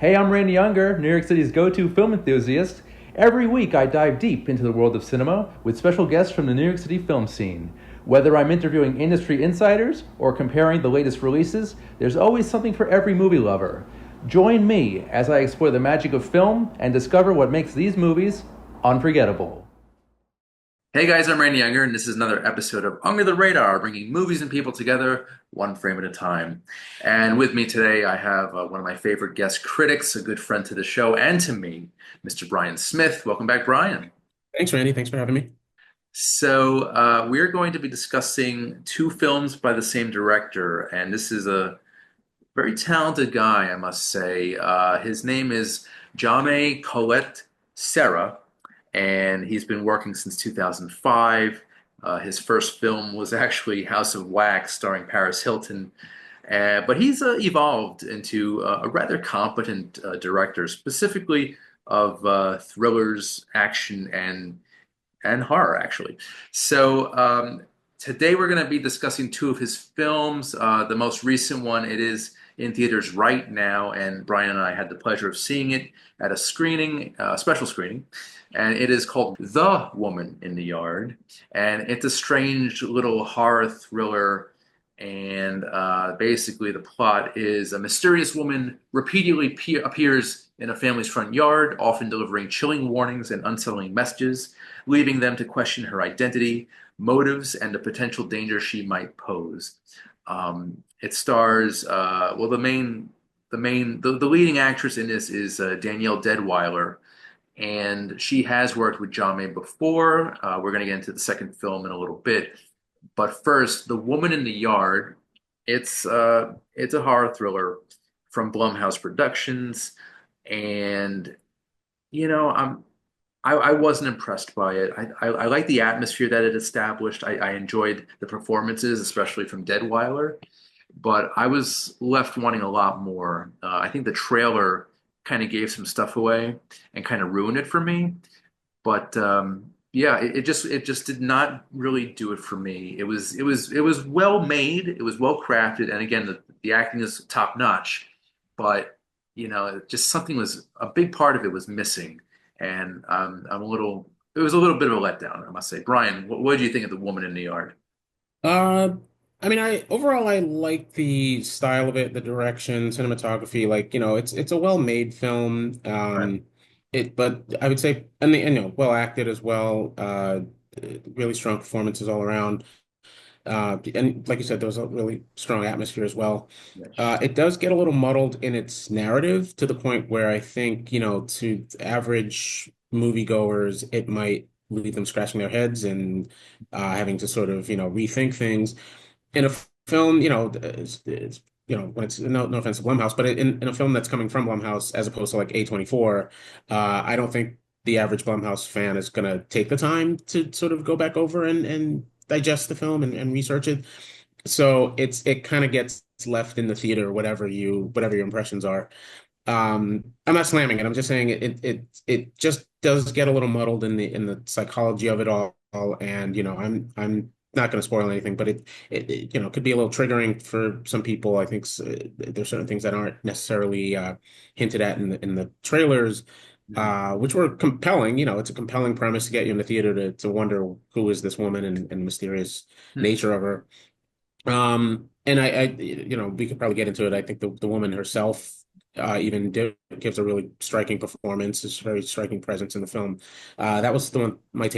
Hey, I'm Randy Younger, New York City's go to film enthusiast. Every week, I dive deep into the world of cinema with special guests from the New York City film scene. Whether I'm interviewing industry insiders or comparing the latest releases, there's always something for every movie lover. Join me as I explore the magic of film and discover what makes these movies unforgettable. Hey guys, I'm Randy Younger, and this is another episode of Under the Radar, bringing movies and people together one frame at a time. And with me today, I have one of my favorite guest critics, a good friend to the show and to me, Mr. Brian Smith. Welcome back, Brian. Thanks, Randy. Thanks for having me. We're going to be discussing two films by the same director, and this is a very talented guy, I must say. His name is Jaume Collet Serra, and he's been working since 2005. His first film was actually House of Wax, starring Paris Hilton. But he's evolved into a rather competent director, specifically of thrillers, action, and horror, actually. Today we're going to be discussing two of his films. The most recent one, it is in theaters right now, and Brian and I had the pleasure of seeing it at a screening, special screening, and it is called The Woman in the Yard, and it's a strange little horror thriller. And basically, the plot is a mysterious woman repeatedly appears in a family's front yard, often delivering chilling warnings and unsettling messages, leaving them to question her identity, motives, and the potential danger she might pose. It stars the leading actress in this is Danielle Deadwyler, and she has worked with John May before. We're going to get into the second film in a little bit, but first, The Woman in the Yard. It's a horror thriller from Blumhouse Productions, and you know, I wasn't impressed by it. I like the atmosphere that it established. I enjoyed the performances, especially from Deadwyler, but I was left wanting a lot more. I think the trailer kind of gave some stuff away and kind of ruined it for me. But yeah, it just did not really do it for me. It was well made, it was well crafted, and again, the acting is top notch. But just something was a big part of it was missing, and I'm a little. It was a little bit of a letdown, I must say. Brian, what did you think of The Woman in the Yard? Uh, I overall I like the style of it, the direction, cinematography. It's a well-made film. Right. But I would say, well acted as well. Really strong performances all around. And like you said, there was a really strong atmosphere as well. Yes. It does get a little muddled in its narrative to the point where I think, to average moviegoers, it might leave them scratching their heads and having to sort of, rethink things. In a film, when it's no offense to Blumhouse, but in a film that's coming from Blumhouse as opposed to like A24, I don't think the average Blumhouse fan is going to take the time to sort of go back over and digest the film and research it. So it kind of gets left in the theater, whatever your impressions are. I'm not slamming it. I'm just saying it just does get a little muddled in the psychology of it all. And I'm not going to spoil anything, but it could be a little triggering for some people. I think there's certain things that aren't necessarily hinted at in the trailers, which were compelling. It's a compelling premise to get you in the theater to wonder who is this woman and the mysterious Hmm. nature of her. And we could probably get into it. I think the woman herself gives a really striking performance. It's a very striking presence in the film. That was one of my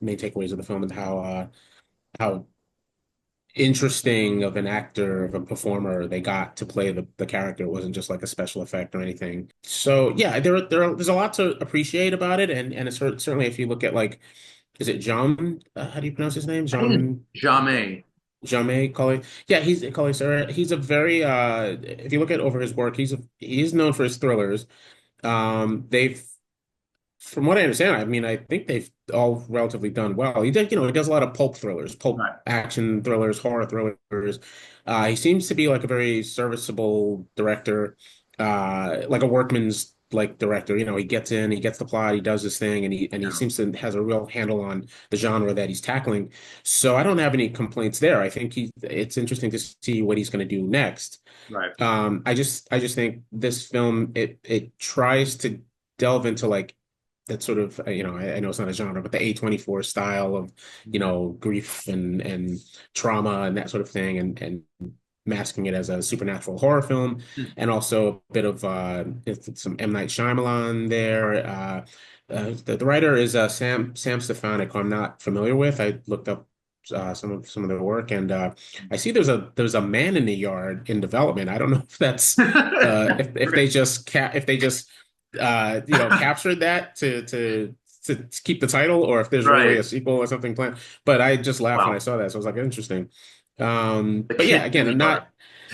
main takeaways of the film, and how interesting of an actor, of a performer they got to play the character. It wasn't just like a special effect or anything. So yeah, there's a lot to appreciate about it, and it's certainly if you look at like, is it Jean? How do you pronounce his name? I think it's Jean. Jamais. Jamais Colley. Yeah, he's Colley Serra. He's a very if you look at over his work, he's known for his thrillers. They've From what I understand, I mean, I think they've all relatively done well. He does a lot of pulp thrillers, pulp Right. action thrillers, horror thrillers. He seems to be like a very serviceable director, like a workman's like director. You know, he gets in, he gets the plot, he does his thing, and he Yeah. seems to has a real handle on the genre that he's tackling. So I don't have any complaints there. I think it's interesting to see what he's going to do next. Right. I just think this film it tries to delve into like that sort of I know it's not a genre, but the A24 style of Mhm. grief and trauma and that sort of thing, and masking it as a supernatural horror film, and also a bit of it's some M. Night Shyamalan there. The writer is Sam Stefanik, who I'm not familiar with. I looked up some of their work, and I see there's a Man in the Yard in development. I don't know if that's if they just captured that to keep the title, or if there's really Right. a sequel or something planned. But I just laughed when I Wow. saw that, so I was like, interesting. The But yeah, kids in again, the I'm yard.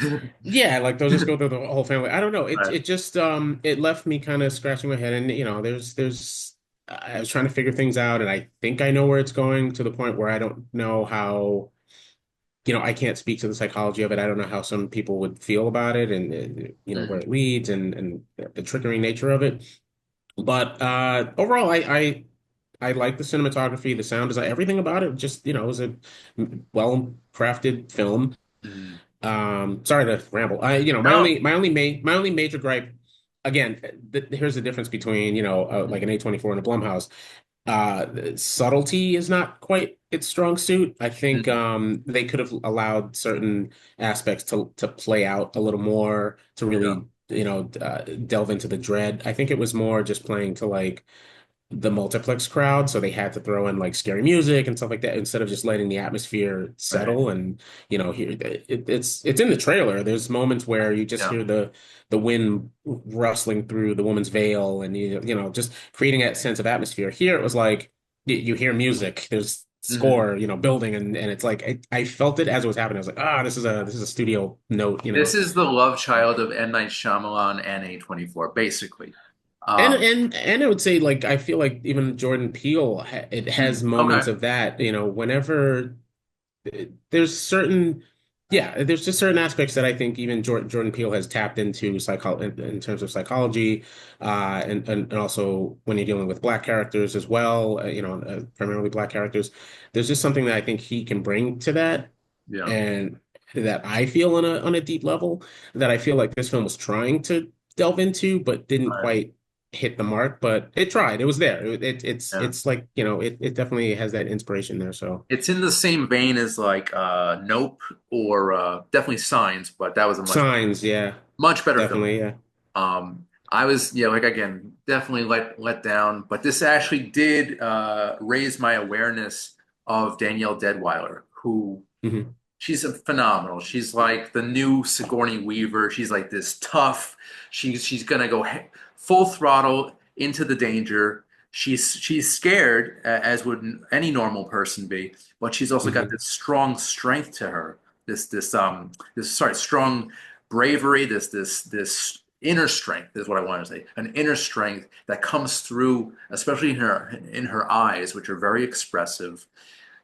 not. Yeah, like they'll just go through the whole family. I don't know. Right. It just it left me kind of scratching my head, and there's I was trying to figure things out, and I think I know where it's going to the point where I don't know how, I can't speak to the psychology of it. I don't know how some people would feel about it, and where Mhm. it leads, and the triggering nature of it. But overall, I like the cinematography, the sound design, everything about it. Just, it was a well crafted film. Mhm. Sorry to ramble. No. My only major gripe, again, here's the difference between, like an A24 and a Blumhouse. Subtlety is not quite its strong suit. I think Mhm. they could have allowed certain aspects to play out a little more, to Yeah. really, delve into the dread. I think it was more just playing to like the multiplex crowd, so they had to throw in like scary music and stuff like that instead of just letting the atmosphere Right. settle. And here it's in the trailer. There's moments where you just Yeah. hear the wind rustling through the woman's veil, and just creating that sense of atmosphere. Here it was like you hear music, there's Mhm. score, building, and it's like I felt it as it was happening. I was like, this is a studio note. This is the love child of M. Night Shyamalan and A24, basically. And Um, and and I would say, like, I feel like even Jordan Peele it has moments okay. of that, whenever there's certain yeah, there's just certain aspects that I think even Jordan Peele has tapped into in terms of psychology, and also when you're dealing with black characters as well, primarily black characters. There's just something that I think he can bring to that, Yeah. and that I feel on a deep level, that I feel like this film was trying to delve into, but didn't Right. quite hit the mark. But it tried. It was there. Yeah. It's like, it definitely has that inspiration there. So It's in the same vein as like Nope or definitely Signs, but that was a Signs, yeah, much better film. definitely, yeah. I was, like again, definitely let down, but this actually did raise my awareness of Danielle Deadweiler, who Hmm. she's phenomenal. She's like the new Sigourney Weaver. She's like this tough. She's gonna go full throttle into the danger. She's scared, as would any normal person be, but she's also got Hmm. this strong strength to her. This sorry, strong bravery. This inner strength is what I wanted to say. An inner strength that comes through, especially in her eyes, which are very expressive.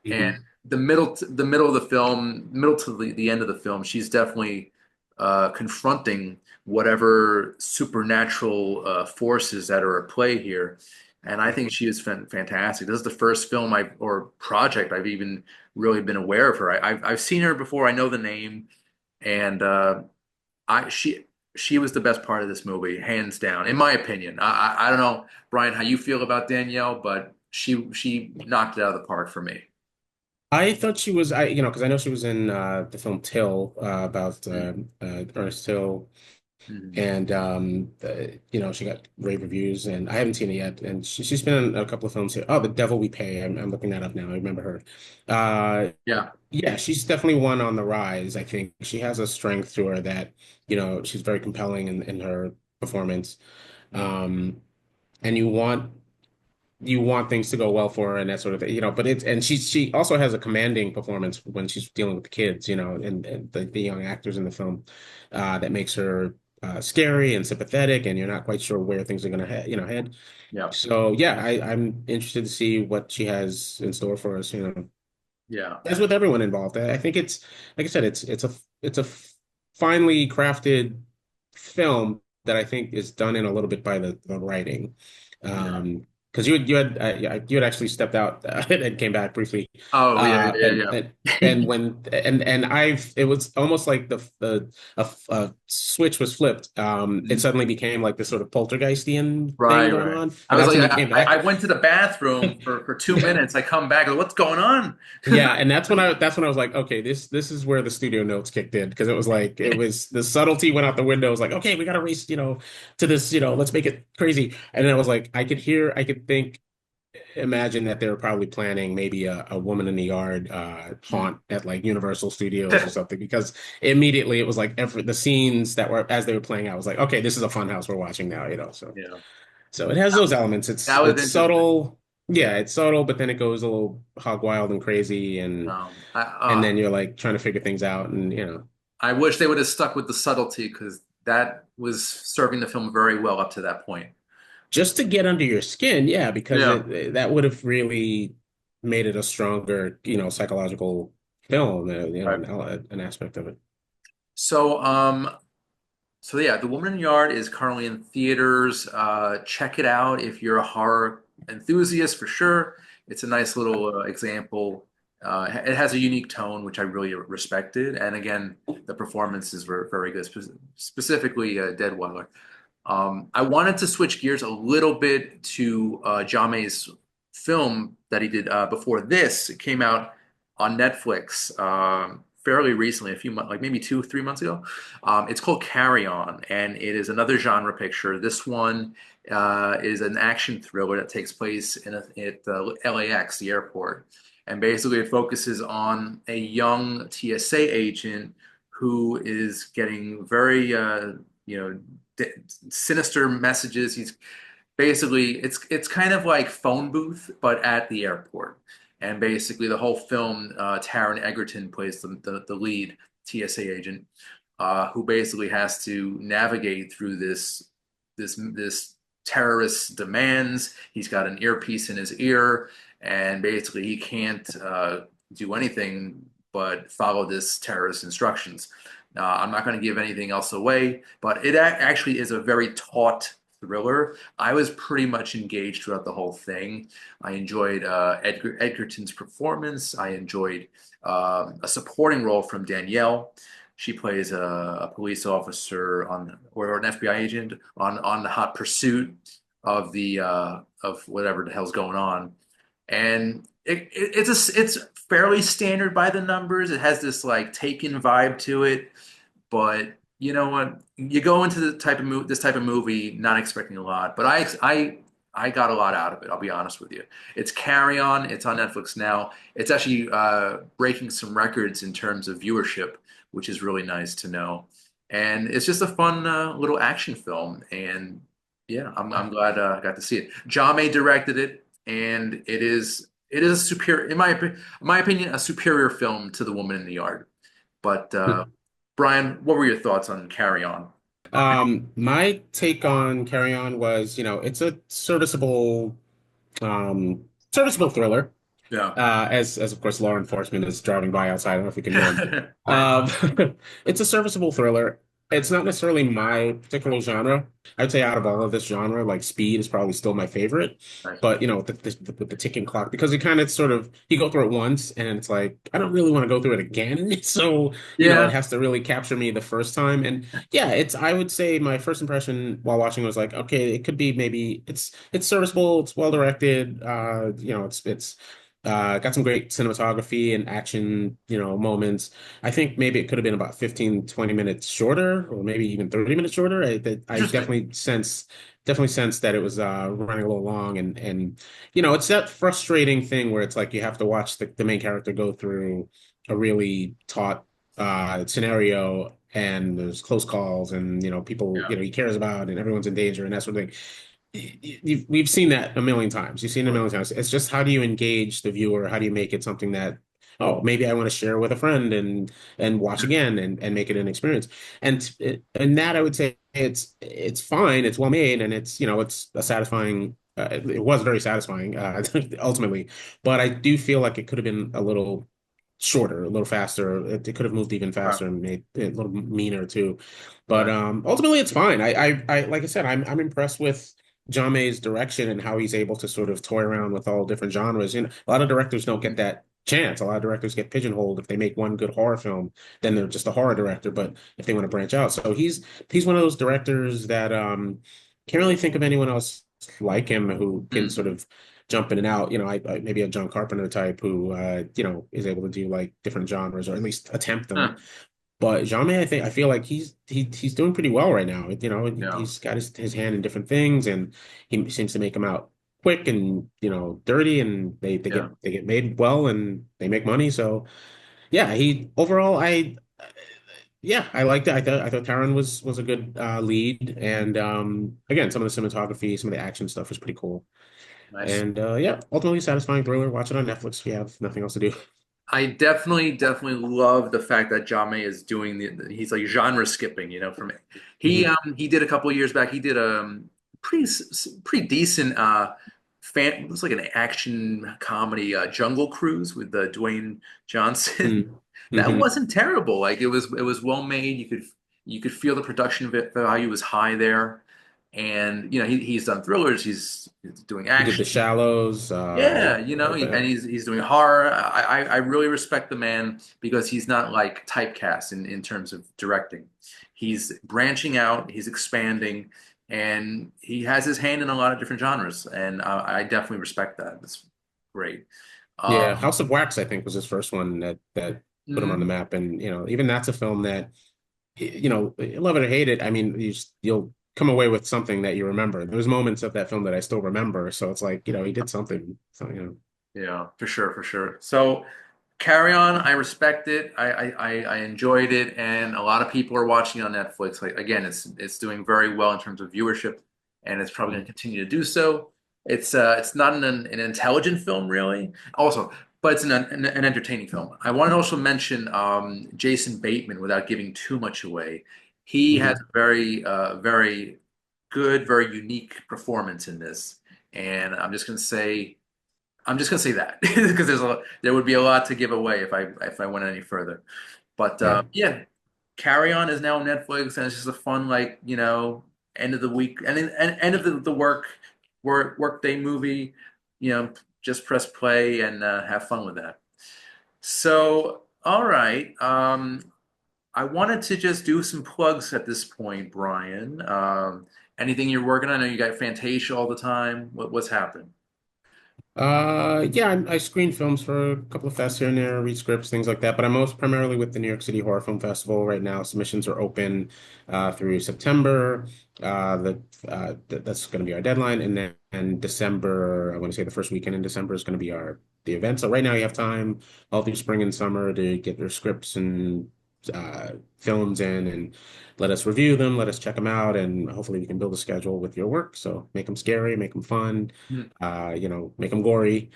And Hmm. the middle of the film, middle to the end of the film, she's definitely confronting whatever supernatural forces that are at play here. And I think she is fantastic. This is the first film or project I've even really been aware of her. I've seen her before. I know the name, and I she was the best part of this movie, hands down, in my opinion. I don't know, Brian, how you feel about Danielle, but she knocked it out of the park for me. I thought she was, because I know she was in the film Till, about Ernest Till. Mhm. And she got rave reviews, and I haven't seen it yet. And she's been in a couple of films here. Oh, The Devil We Pay. I'm looking that up now. I remember her. Yeah. Yeah, she's definitely one on the rise. I think she has a strength to her that, she's very compelling in her performance. Um, and you want things to go well for her and that sort of thing, but and she also has a commanding performance when she's dealing with the kids, and the young actors in the film, that makes her scary and sympathetic, and you're not quite sure where things are going to head. Yeah. So yeah, I'm interested to see what she has in store for us, Yeah. as with everyone involved. I think it's, like I said, it's a finely crafted film, that I think is done in a little bit by the writing. Yeah. Because you had actually stepped out and came back briefly, Oh yeah, uh, yeah, and yeah. and and when and I've it was almost like a switch was flipped. It Mhm. suddenly became like this sort of poltergeistian thing Right, going right. on, I and was that's like, when you came I back. went to the bathroom for 2 minutes. I come back, like, what's going on? Yeah, and that's when I was like, okay, this is where the studio notes kicked in because it was like it was the subtlety went out the window. It was like, okay, we got to race, to this, let's make it crazy. And then I was like, I could think, imagine that they were probably planning maybe a woman in the yard haunt at like Universal Studios or something because immediately it was like the scenes that were as they were playing out I was like, okay, this is a fun house we're watching now, so. Yeah, So it has those elements. It's that was it's interesting. subtle. Yeah. Yeah, it's subtle, but then it goes a little hog wild and crazy and then you're like trying to figure things out and I wish they would have stuck with the subtlety because that was serving the film very well up to that point. just to get under your skin, yeah, because Yeah. that would have really made it a stronger, psychological film, Right. an aspect of it. So, so yeah, The Woman in the Yard is currently in theaters. Check it out if you're a horror enthusiast for sure. It's a nice little example. It has a unique tone, which I really respected. And again, the performances were very good, specifically Deadweiler. I wanted to switch gears a little bit to Jame's film that he did before this. It came out on Netflix fairly recently, a few months, like maybe 3 months ago. It's called Carry On, and it is another genre picture. This one is an action thriller that takes place at LAX, the airport. And basically, it focuses on a young TSA agent who is getting very, you know, sinister messages. He's basically it's kind of like phone booth, but at the airport. And basically, the whole film, Taron Egerton plays the lead TSA agent, who basically has to navigate through this terrorist demands. He's got an earpiece in his ear, and basically he can't do anything but follow this terrorist instructions. I'm not going to give anything else away, but it actually is a very taut thriller. I was pretty much engaged throughout the whole thing. I enjoyed Edgerton's performance. I enjoyed a supporting role from Danielle. She plays a police officer or an FBI agent on the hot pursuit of the of whatever the hell's going on, and it's fairly standard by the numbers. It has this like Taken vibe to it, but you know what? You go into this type of movie not expecting a lot, but I got a lot out of it. I'll be honest with you. It's Carry On. It's on Netflix now. It's actually breaking some records in terms of viewership, which is really nice to know. And it's just a fun little action film. And yeah, I'm glad I got to see it. Jame directed it, and it is a superior, in my opinion, a superior film to The Woman in the Yard. But Brian, what were your thoughts on Carry On? My take on Carry On was, it's a serviceable thriller. Yeah. As of course law enforcement is driving by outside. I don't know if we can hear him. Right. Um, it's a serviceable thriller. It's not necessarily my particular genre. I'd say out of all of this genre, like Speed is probably still my favorite. Right. But with the ticking clock, because it kind of sort of you go through it once and it's like I don't really want to go through it again. So it Yeah. has to really capture me the first time. And yeah, it's I would say my first impression while watching was like, okay, it could be maybe it's serviceable, it's well directed. It's got some great cinematography and action, moments. I think maybe it could have been about 15, 20 minutes shorter, or maybe even 30 minutes shorter. I Interesting. definitely sense that it was running a little long and it's that frustrating thing where it's like you have to watch the main character go through a really taut scenario and there's close calls and people Yeah. he cares about and everyone's in danger and that sort of thing. We've seen that a million times. You've seen it a million times. It's just how do you engage the viewer? How do you make it something that, oh, maybe I want to share with a friend and watch again and make it an experience. And that I would say it's fine. It's well made and it's a satisfying. It was very satisfying ultimately, but I do feel like it could have been a little shorter, a little faster. It could have moved even Right. faster and made it a little meaner too. But Right. ultimately, it's fine. Like I said, I'm impressed with John May's direction and how he's able to sort of toy around with all different genres. You know, a lot of directors don't get that chance. A lot of directors get pigeonholed. If they make one good horror film, then they're just a horror director. But if they want to branch out, so he's one of those directors that can't really think of anyone else like him who can Mm. sort of jump in and out. You know, I maybe a John Carpenter type who you know is able to do like different genres or at least attempt them. Huh. But Jean-May, I feel like he's doing pretty well right now. You know, Yeah. he's got his hand in different things, and he seems to make them out quick and you know dirty, and Yeah. they get made well and they make money. So yeah, he overall I yeah I liked it. I thought Taron was a good lead, and again some of the cinematography, some of the action stuff was pretty cool. Nice. And yeah, ultimately satisfying thriller. Watch it on Netflix if you have nothing else to do. I definitely love the fact that John May is doing he's like genre skipping, you know, for me. Mhm. He did a couple of years back, he did a pretty decent fan it was like an action comedy Jungle Cruise with Dwayne Johnson. Mm. That Hmm. wasn't terrible. Like it was well made. You could feel the production value was high there. And you know, he's done thrillers, he's doing He did The action. Shallows. Yeah, Yeah, you know, like and that. he's doing horror. I really respect the man because he's not like typecast in terms of directing. He's branching out, he's expanding, and he has his hand in a lot of different genres, and I definitely respect that. That's great. Yeah, Um, House of Wax, I think, was his first one that put him on the mm, map. And you know, even that's a film that you know, love it or hate it. I mean, you'll come away with something that you remember. There's moments of that film that I still remember. So it's like, you know, he did something. So, you know. yeah, for sure, for sure. So Carry On, I respect it. I enjoyed it, and a lot of people are watching it on Netflix. Like again, it's doing very well in terms of viewership, and it's probably going to continue to do so. It's not an intelligent film really, also, but it's an entertaining film. I want to also mention Jason Bateman without giving too much away. He has Mhm. a very good, very unique performance in this, and I'm just gonna say that because there would be a lot to give away if I went any further. But Yeah. yeah, Carry On is now on Netflix, and it's just a fun like you know end of the week end of the work day movie. You know, just press play and have fun with that. So all right, I wanted to just do some plugs at this point, Brian. Anything you're working on? I know you got Fantasia all the time. What's happened? Yeah, I screen films for a couple of fests here and there, read scripts, things like that. But I'm most primarily with the New York City Horror Film Festival right now. Submissions are open through September. That's going to be our deadline, and then and December. I want to say the first weekend in December is going to be our the event. So right now you have time all through spring and summer to get your scripts and films in and let us review them, let us check them out, and hopefully we can build a schedule with your work. So make them scary, make them fun, you know, make them gory.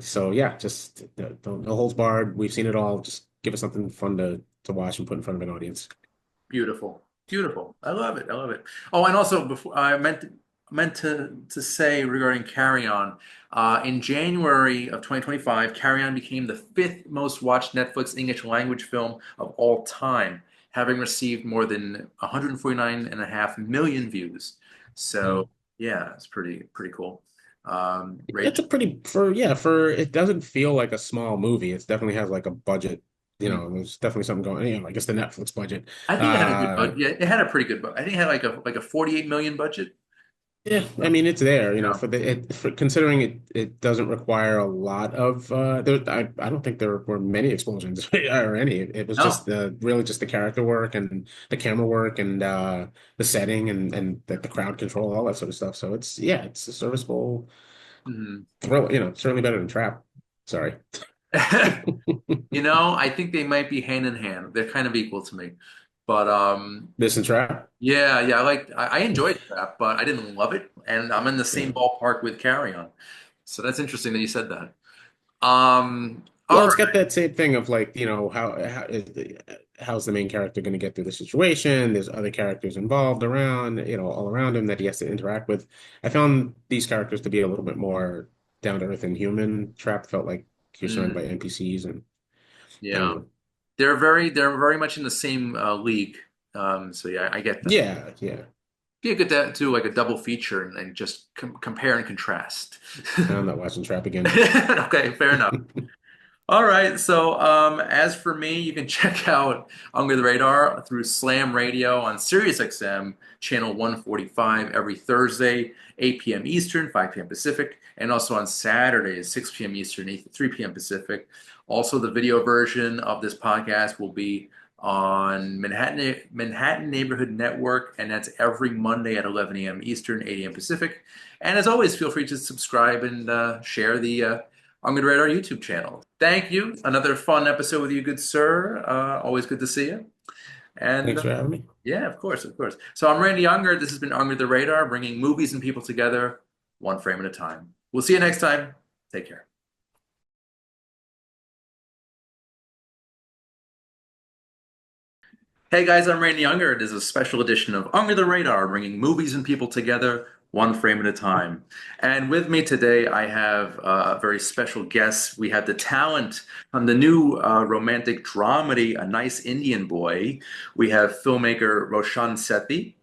So yeah, just no holds barred. We've seen it all. Just give us something fun to watch and put in front of an audience. Beautiful. Beautiful. I love it. I love it. Oh, and also before I meant to say regarding Carry On, in January of 2025, Carry On became the fifth most watched Netflix English language film of all time, having received more than 149.5 million views. So Mm. yeah, it's pretty cool. It's a Rachel. pretty for yeah for it doesn't feel like a small movie. It definitely has like a budget. You Hmm. know, there's definitely something going. You know, I guess the Netflix budget. I think it had a good Uh, budget. Yeah, it had a pretty good budget. I think it had like a 48 million budget. Yeah, I mean it's there, you know, Yeah. for for considering it doesn't require a lot of I don't think there were many explosions or any. It was just No. really just the character work and the camera work and the setting and the crowd control, all that sort of stuff. So it's yeah, it's a serviceable Mhm. thrill, you know, certainly better than Trap. Sorry. You know, I think they might be hand in hand. They're kind of equal to me. But This and Trap. yeah, yeah, I enjoyed that, but I didn't love it. And I'm in the same Yeah. ballpark with Carry On. So that's interesting that you said that. Well, All it's right. got that same thing of like, you know, how's the main character going to get through the situation? There's other characters involved around, you know, all around him that he has to interact with. I found these characters to be a little bit more down to earth and human. Trap felt like he was surrounded by Mm, NPCs and Yeah. They're very much in the same league. So yeah, I get that. Yeah, yeah. Be good to do like a double feature and just compare and contrast. I'm not watching Trap again. Okay, fair enough. All right, so as for me, you can check out Under the Radar through Slam Radio on SiriusXM channel 145 every Thursday, 8 p.m. Eastern, 5 p.m. Pacific, and also on Saturdays, 6 p.m. Eastern, 3 p.m. Pacific. Also, the video version of this podcast will be on Manhattan Neighborhood Network, and that's every Monday at 11 a.m. Eastern, 8 a.m. Pacific. And as always, feel free to subscribe and share the I'm going to rate our YouTube channel. Thank you. Another fun episode with you, good sir. Always good to see you. And Thanks for having me. yeah, of course, of course. So I'm Randy Unger. This has been Under the Radar, bringing movies and people together one frame at a time. We'll see you next time. Take care. Hey guys, I'm Randy Unger. This is a special edition of Under the Radar, bringing movies and people together one frame at a time. And with me today, I have a very special guest. We have the talent from the new romantic dramedy, A Nice Indian Boy. We have filmmaker Roshan Sethi,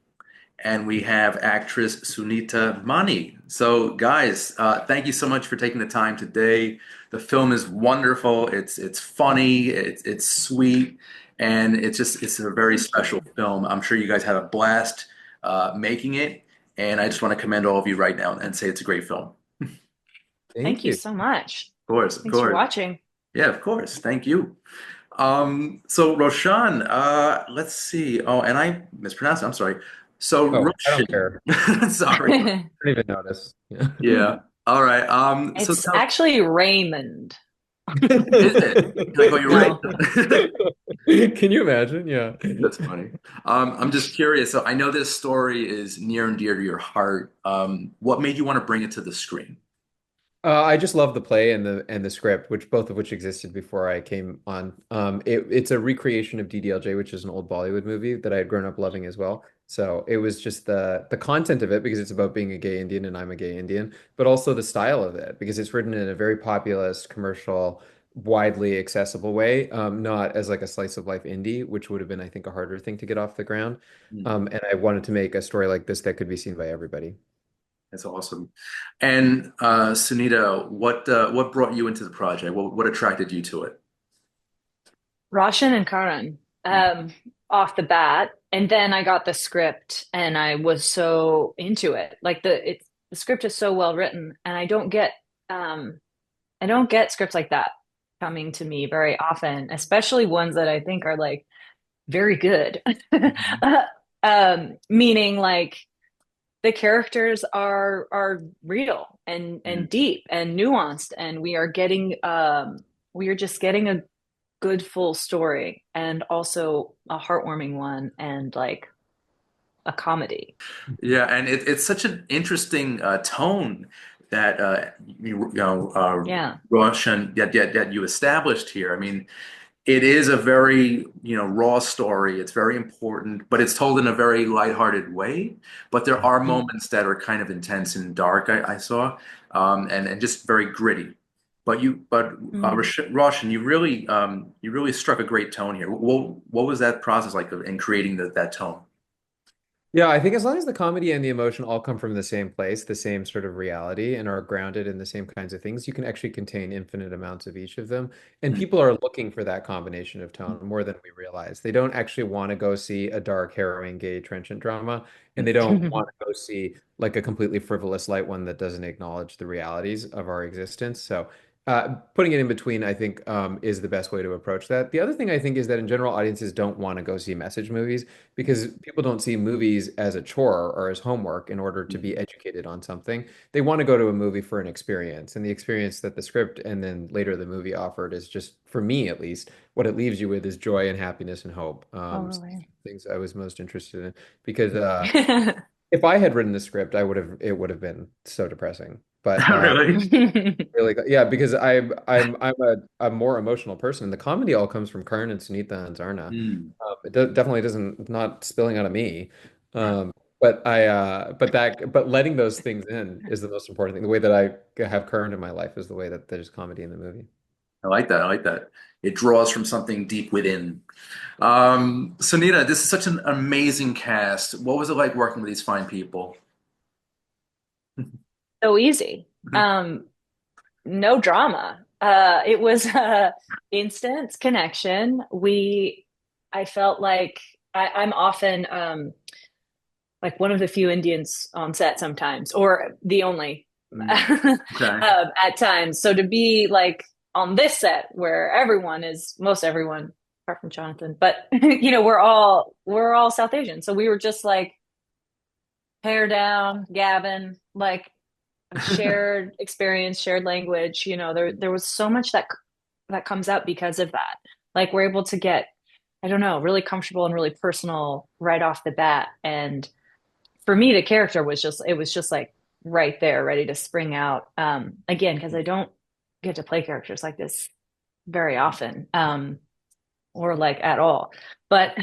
and we have actress Sunita Mani. So, guys, thank you so much for taking the time today. The film is wonderful. It's funny. It's sweet, and it's a very special film. I'm sure you guys had a blast making it, and I just want to commend all of you right now and say it's a great film. Thank Thank you you. so much. Of course, of Thanks for course. watching. Yeah, of course. Thank you. So Roshan, let's see. Oh, and I mispronounced it. I'm sorry. So Oh, I don't care. Roshan, sorry. I don't even notice. Yeah. Yeah. All right. So It's actually Raymond. is it? Can I call you No. Ray? Can you imagine? Yeah. That's funny. I'm just curious. So I know this story is near and dear to your heart. What made you want to bring it to the screen? I just love the play and the script, which both of which existed before I came on. It's a recreation of DDLJ, which is an old Bollywood movie that I had grown up loving as well. So it was just the content of it because it's about being a gay Indian and I'm a gay Indian, but also the style of it because it's written in a very populist, commercial, widely accessible way, not as like a slice of life indie, which would have been, I think, a harder thing to get off the ground. Hmm. And I wanted to make a story like this that could be seen by everybody. That's awesome. And Sunita, what brought you into the project? What attracted you to it? Roshan and Karan off the bat. And then I got the script and I was so into it. Like the script is so well written and I don't get scripts like that coming to me very often, especially ones that I think are like very good. Mhm. Meaning like the characters are real and deep and nuanced and we are just getting a good full story and also a heartwarming one and like a comedy. Yeah, and it's such an interesting tone that Yeah. Roshan that you established here. I mean, it is a very, raw story. It's very important, but it's told in a very lighthearted way. But there are Mm. moments that are kind of intense and dark, I saw, and just very gritty. But Mm. Roshan, you really struck a great tone here. What was that process like in creating that tone? Yeah, I think as long as the comedy and the emotion all come from the same place, the same sort of reality, and are grounded in the same kinds of things, you can actually contain infinite amounts of each of them. And Mm. people are looking for that combination of tone more than we realize. They don't actually want to go see a dark, harrowing, gay trenchant drama, and they don't want to go see like a completely frivolous light one that doesn't acknowledge the realities of our existence. So putting it in between, I think, is the best way to approach that. The other thing I think is that in general, audiences don't want to go see message movies because people don't see movies as a chore or as homework in order to be educated on something. They want to go to a movie for an experience, and the experience that the script and then later the movie offered is just, for me at least, what it leaves you with is joy and happiness and hope. Totally. Things I was most interested in because if I had written the script, it would have been so depressing. But Really? really, yeah, because I'm a more emotional person. The comedy all comes from Karn and Sunita and Zarna. Mm. Definitely doesn't not spilling out of me. But letting those things in is the most important thing. The way that I have Karn in my life is the way that there's comedy in the movie. I like that. I like that. It draws from something deep within. Sunita, this is such an amazing cast. What was it like working with these fine people? So easy. No drama. It was a instant connection. I felt like I'm often like one of the few Indians on set sometimes, or the only Mm, okay. at times. So to be like on this set where everyone is most everyone apart from Jonathan, but we're all South Asian, so we were just like hair down, gabbing, like shared experience, shared language. There was so much that comes out because of that. Like we're able to get, I don't know, really comfortable and really personal right off the bat. And for me, the character it was just like right there, ready to spring out. Again, because I don't get to play characters like this very often, or like at all. But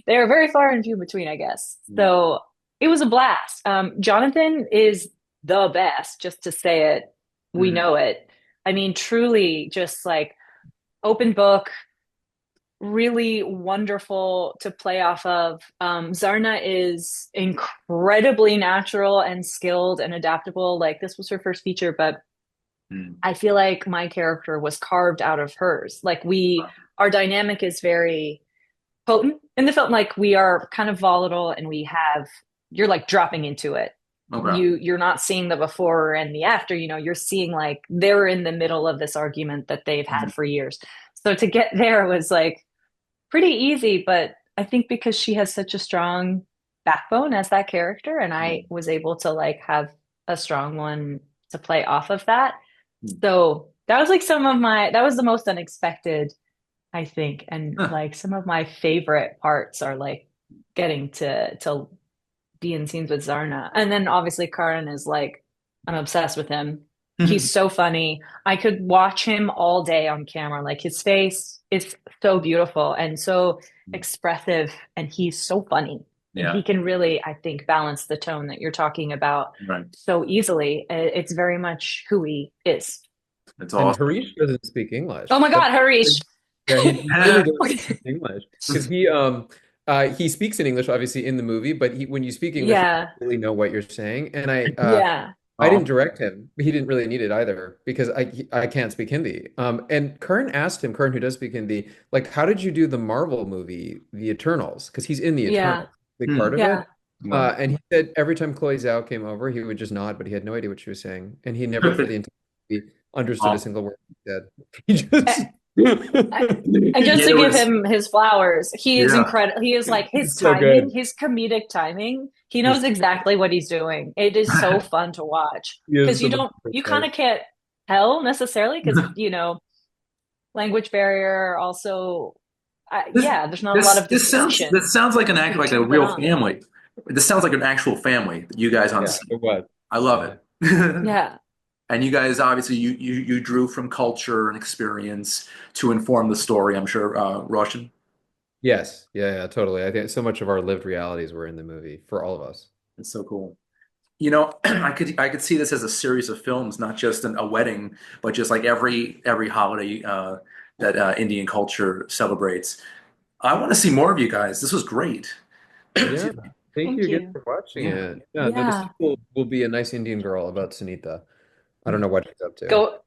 they're very far and few between, I guess. Yeah. So it was a blast. Jonathan is the best, just to say it. We Mm, know it. I mean, truly just like open book, really wonderful to play off of. Zarna is incredibly natural and skilled and adaptable. Like this was her first feature, but mm. I feel like my character was carved out of hers. Like our dynamic is very potent in the film. Like we are kind of volatile, and you're like dropping into it. Okay. You're not seeing the before and the after. You're seeing like they're in the middle of this argument that they've Mm, had for years. So to get there was like pretty easy, but I think because she has such a strong backbone as that character, and I mm, was able to like have a strong one to play off of that. mm. So that was the most unexpected, I think. And Huh. like some of my favorite parts are like getting to be in scenes with Zarna. And then obviously Karan is like, I'm obsessed with him. He's so funny. I could watch him all day on camera. Like his face is so beautiful and so expressive, and he's so funny. And Yeah. he can really, I think, balance the tone that you're talking about Right. so easily. It's very much who he is. It's And awesome. Harish doesn't speak Oh English. my God, Harish. Yeah, he really doesn't speak English because he speaks in English obviously in the movie, but when you speak English, you Yeah, don't really know what you're saying. And yeah. I Oh, didn't direct him. He didn't really need it either because I can't speak Hindi. And Kern, who does speak Hindi, like, how did you do the Marvel movie, The Eternals? Because he's in The Yeah, Eternals, big hmm. part of yeah. it. Wow. And he said every time Chloe Zhao came over, he would just nod, but he had no idea what she was saying, and he never for the entire movie understood a Oh, single word he said. He just And just yeah, to there give was, him his flowers, he is yeah. incredible. He is like his He's so timing, good. his comedic timing. He He's knows exactly what he's doing. It is so fun to watch he has because so much you kind right. of can't tell necessarily because, language barrier also, This yeah, there's not a lot this of this sounds distinction. like an You act can like a keep it real on. family. This sounds like an actual family, you guys on Yeah, scene. it was. I love Yeah. it. Yeah. And you guys obviously you drew from culture and experience to inform the story, I'm sure, Roshan. Yes. Yeah, yeah, totally. I think so much of our lived realities were in the movie for all of us. It's so cool. I could see this as a series of films, not just a wedding, but just like every holiday that Indian culture celebrates. I want to see more of you guys. This was great. Yeah. Excuse me. Thank you Thank again you. for watching Yeah. it. Yeah, no, the Yeah. sequel will be a nice Indian girl about Sunita. I don't know what she's up to. Go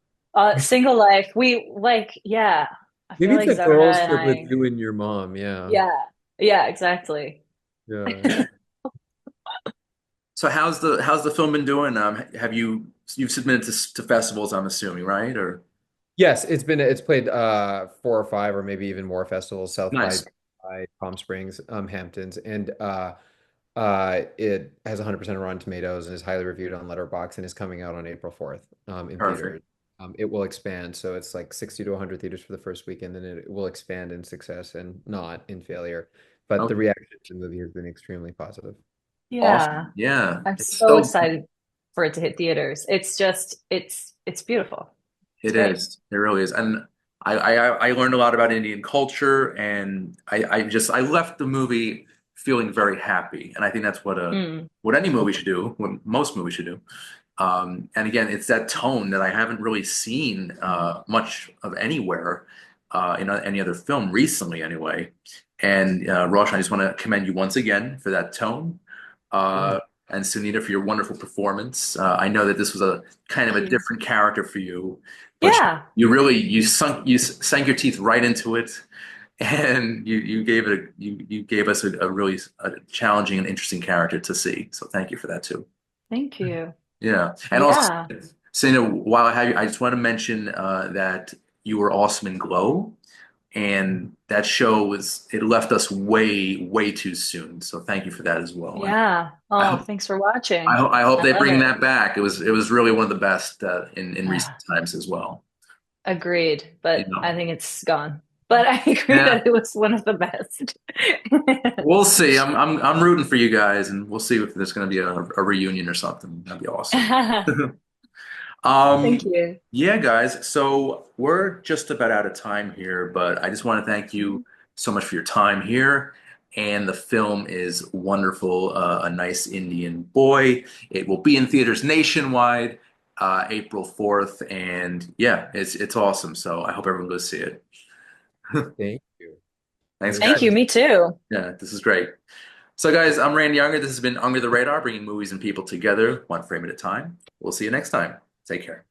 single life. We like, yeah. I feel Maybe it's like a Zarna girls and trip with I, you and your mom. Yeah. yeah. Yeah, exactly. Yeah. So how's the film been doing? You've submitted to festivals, I'm assuming, right? Or Yes, it's played 4 or 5 or maybe even more festivals, South nice, by Palm Springs, Hamptons, and it has 100% Rotten Tomatoes and is highly reviewed on Letterboxd and is coming out on April 4th in perfect. theaters. It will expand, so it's like 60 to 100 theaters for the first weekend, then it will expand in success and not in failure. But the Okay, reaction to the movie has been extremely positive. Yeah. awesome. Yeah, I'm it's so so excited for it to hit theaters. It's beautiful. It's it great. is. It really is. And I learned a lot about Indian culture, and I left the movie feeling very happy. And I think that's what Mm. any movie should do, what most movies should do. And again, it's that tone that I haven't really seen much of anywhere in any other film recently, anyway. And Roshan, I just want to commend you once again for that tone. Yeah. And Sunita for your wonderful performance. I know that this was a kind of a Thank you. different character for you, but Yeah. you really sank your teeth right into it, and you gave it you gave us a really challenging and interesting character to see. So thank you for that too. Thank you. Yeah, and also, Yeah. Selena, while I have you, I just want to mention that you were awesome in Glow, and that show it left us way too soon. So thank you for that as well. And Yeah. I Oh, hope thanks for watching. I hope I they love bring it. that back. It was really one of the best in recent Ah, times as well. agreed, You but I know, think it's gone. But I agree yeah, that it was one of the best. we'll see. I'm rooting for you guys, and we'll see if there's going to be a reunion or something. That'd be awesome. Thank Um, you. yeah, guys. So we're just about out of time here, but I just want to thank you so much for your time here. And the film is wonderful. A Nice Indian Boy. It will be in theaters nationwide, April 4th, and yeah, it's awesome. So I hope everyone goes see it. Thank you. Thanks, Very guys. Thank you. excited. Me too. Yeah, this is great. So, guys, I'm Randy Younger. This has been Under the Radar, bringing movies and people together, one frame at a time. We'll see you next time. Take care.